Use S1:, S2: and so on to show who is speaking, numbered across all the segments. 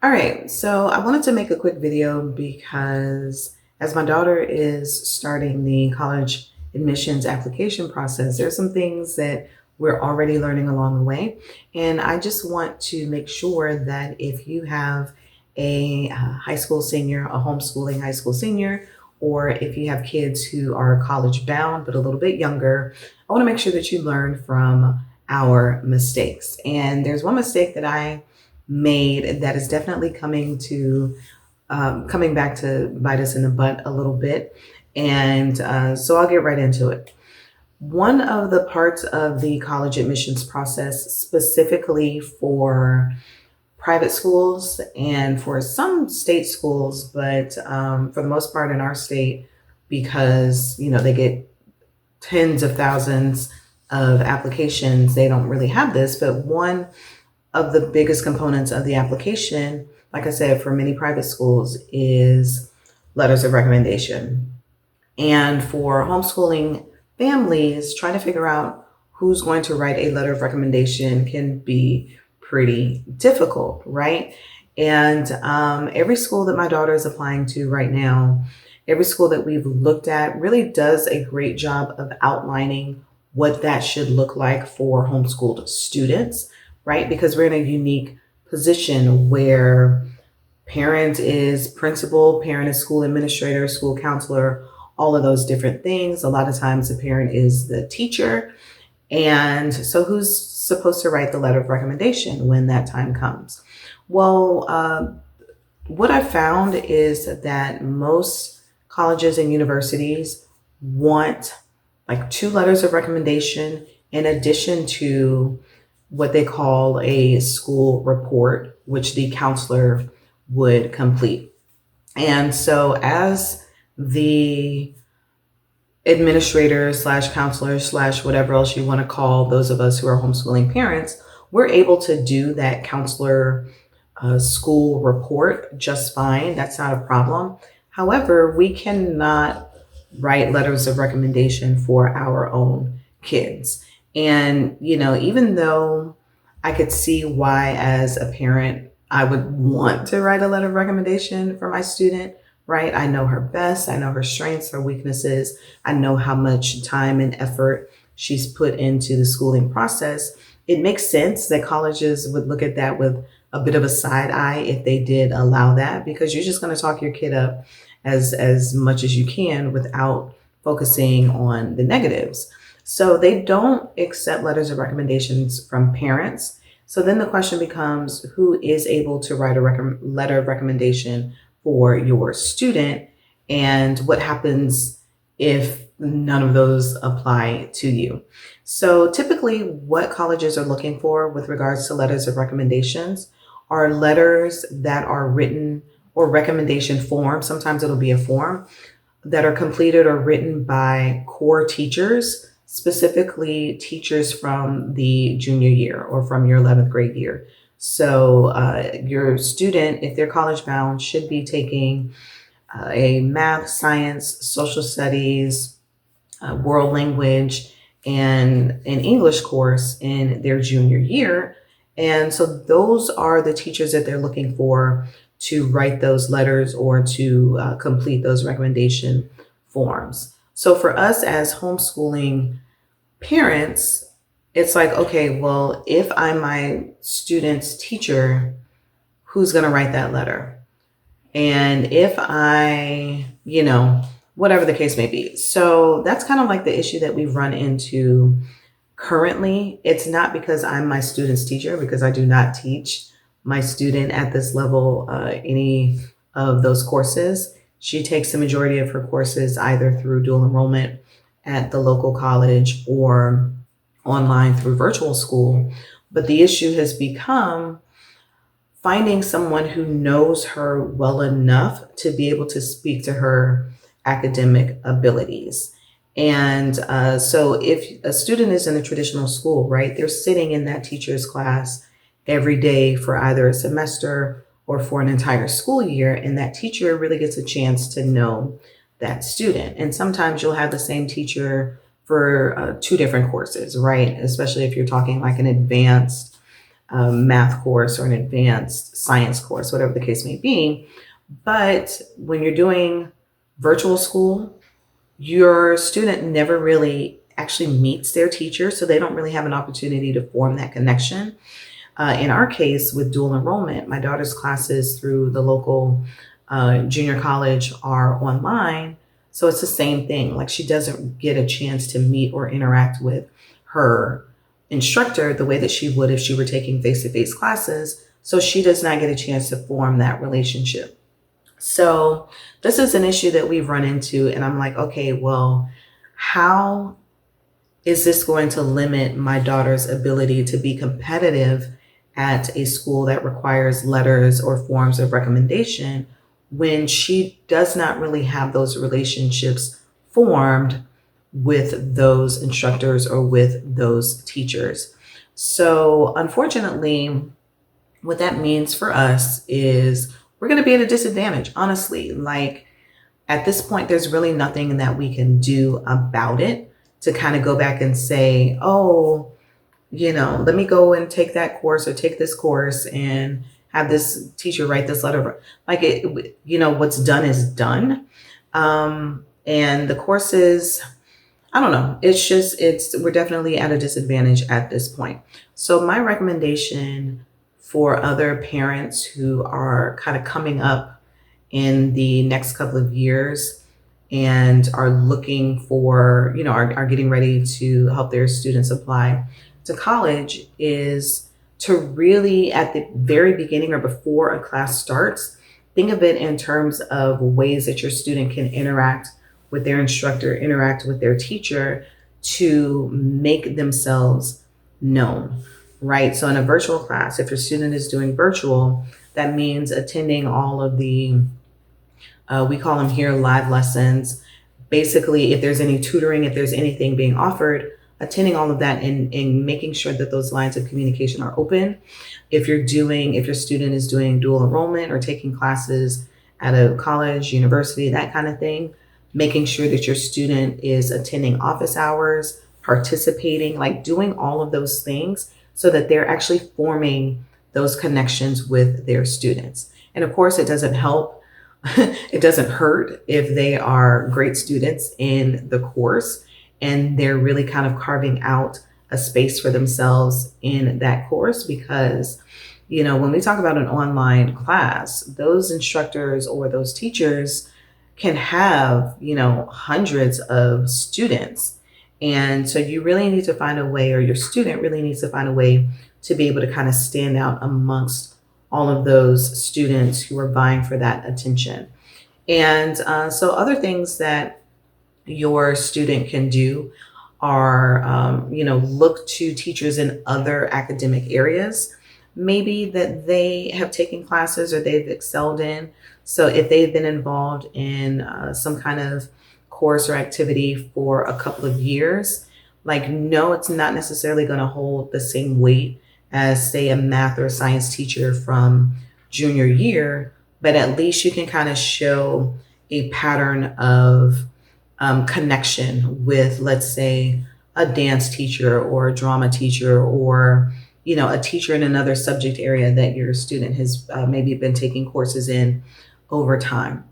S1: All right, so I wanted to make a quick video because as my daughter is starting the college admissions application process, there's some things that we're already learning along the way. And I just want to make sure that if you have a high school senior, a homeschooling high school senior, or if you have kids who are college bound but a little bit younger, I want to make sure that you learn from our mistakes. And there's one mistake that I made that is definitely coming back to bite us in the butt a little bit. And so I'll get right into it. One of the parts of the college admissions process, specifically for private schools and for some state schools, but for the most part in our state, because they get tens of thousands of applications, they don't really have this. But one of the biggest components of the application, like I said, for many private schools, is letters of recommendation. And for homeschooling families, trying to figure out who's going to write a letter of recommendation can be pretty difficult, right? And every school that my daughter is applying to right now, every school that we've looked at really does a great job of outlining what that should look like for homeschooled students, right? Because we're in a unique position where parent is principal, parent is school administrator, school counselor, all of those different things. A lot of times the parent is the teacher. And so who's supposed to write the letter of recommendation when that time comes? Well, what I found is that most colleges and universities want like two letters of recommendation in addition to what they call a school report, which the counselor would complete. And so as the administrator slash counselor slash whatever else you want to call those of us who are homeschooling parents, we're able to do that counselor school report just fine. That's not a problem. However, we cannot write letters of recommendation for our own kids. And, even though I could see why, as a parent, I would want to write a letter of recommendation for my student, right? I know her best. I know her strengths, her weaknesses. I know how much time and effort she's put into the schooling process. It makes sense that colleges would look at that with a bit of a side eye if they did allow that, because you're just going to talk your kid up as much as you can without focusing on the negatives. So they don't accept letters of recommendations from parents. So then the question becomes, who is able to write a letter of recommendation for your student, and what happens if none of those apply to you? So typically what colleges are looking for with regards to letters of recommendations are letters that are written, or recommendation forms, sometimes it'll be a form, that are completed or written by core teachers, specifically teachers from the junior year or from your 11th grade year. So your student, if they're college bound, should be taking a math, science, social studies, world language, and an English course in their junior year. And so those are the teachers that they're looking for to write those letters or to complete those recommendation forms. So for us as homeschooling parents, it's like, okay, well, if I'm my student's teacher, who's going to write that letter? And if whatever the case may be. So that's kind of like the issue that we've run into currently. It's not because I'm my student's teacher, because I do not teach my student at this level any of those courses. She takes the majority of her courses either through dual enrollment at the local college or online through virtual school. But the issue has become finding someone who knows her well enough to be able to speak to her academic abilities. And so if a student is in a traditional school, right, they're sitting in that teacher's class every day for either a semester or for an entire school year. And that teacher really gets a chance to know that student. And sometimes you'll have the same teacher for two different courses, right? Especially if you're talking like an advanced math course or an advanced science course, whatever the case may be. But when you're doing virtual school, your student never really actually meets their teacher, so they don't really have an opportunity to form that connection. In our case, with dual enrollment, my daughter's classes through the local junior college are online. So it's the same thing. Like, she doesn't get a chance to meet or interact with her instructor the way that she would if she were taking face to face classes. So she does not get a chance to form that relationship. So this is an issue that we've run into. And I'm like, okay, well, how is this going to limit my daughter's ability to be competitive at a school that requires letters or forms of recommendation when she does not really have those relationships formed with those instructors or with those teachers? So unfortunately, what that means for us is we're going to be at a disadvantage, honestly. Like, at this point, there's really nothing that we can do about it to kind of go back and say, oh, let me go and take that course or take this course and have this teacher write this letter. Like, what's done is done. And the courses, I don't know. We're definitely at a disadvantage at this point. So my recommendation for other parents who are kind of coming up in the next couple of years and are looking for, are getting ready to help their students apply to college is to really, at the very beginning or before a class starts, think of it in terms of ways that your student can interact with their instructor, interact with their teacher to make themselves known, right? So in a virtual class, if your student is doing virtual, that means attending all of the, we call them here live lessons. Basically, if there's any tutoring, if there's anything being offered, attending all of that and making sure that those lines of communication are open. If your student is doing dual enrollment or taking classes at a college, university, that kind of thing, making sure that your student is attending office hours, participating, like doing all of those things so that they're actually forming those connections with their students. And of course, it doesn't help. It doesn't hurt if they are great students in the course and they're really kind of carving out a space for themselves in that course, because, when we talk about an online class, those instructors or those teachers can have, hundreds of students. And so you really need to find a way, or your student really needs to find a way to be able to kind of stand out amongst all of those students who are vying for that attention. And so other things that your student can do are, look to teachers in other academic areas, maybe that they have taken classes or they've excelled in. So if they've been involved in some kind of course or activity for a couple of years, like, no, it's not necessarily going to hold the same weight as, say, a math or science teacher from junior year, but at least you can kind of show a pattern of connection with, let's say, a dance teacher or a drama teacher or, a teacher in another subject area that your student has maybe been taking courses in over time.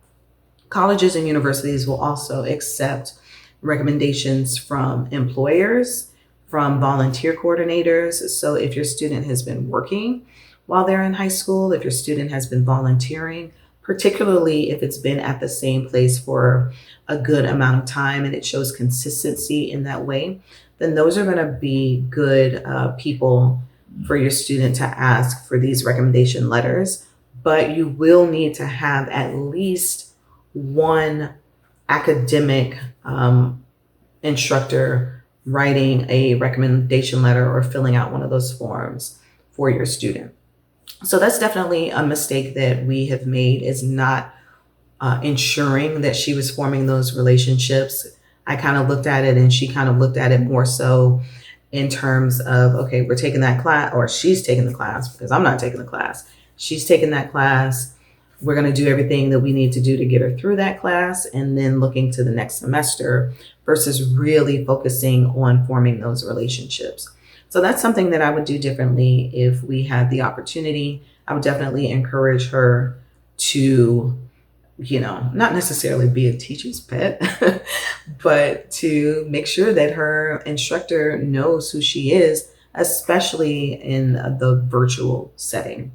S1: Colleges and universities will also accept recommendations from employers, from volunteer coordinators. So if your student has been working while they're in high school, if your student has been volunteering, particularly if it's been at the same place for a good amount of time and it shows consistency in that way, then those are going to be good people for your student to ask for these recommendation letters. But you will need to have at least one academic instructor writing a recommendation letter or filling out one of those forms for your student. So that's definitely a mistake that we have made, is not ensuring that she was forming those relationships. I kind of looked at it and she kind of looked at it more so in terms of, okay, we're taking that class, or she's taking the class, because I'm not taking the class. She's taking that class. We're going to do everything that we need to do to get her through that class, and then looking to the next semester versus really focusing on forming those relationships. So that's something that I would do differently if we had the opportunity. I would definitely encourage her to, not necessarily be a teacher's pet, but to make sure that her instructor knows who she is, especially in the virtual setting.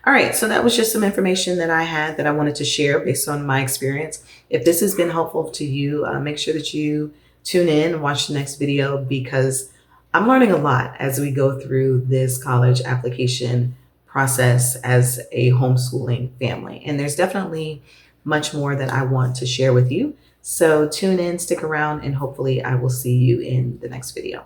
S1: All right, so that was just some information that I had that I wanted to share based on my experience. If this has been helpful to you, make sure that you tune in and watch the next video, because I'm learning a lot as we go through this college application process as a homeschooling family. And there's definitely much more that I want to share with you. So tune in, stick around, and hopefully I will see you in the next video.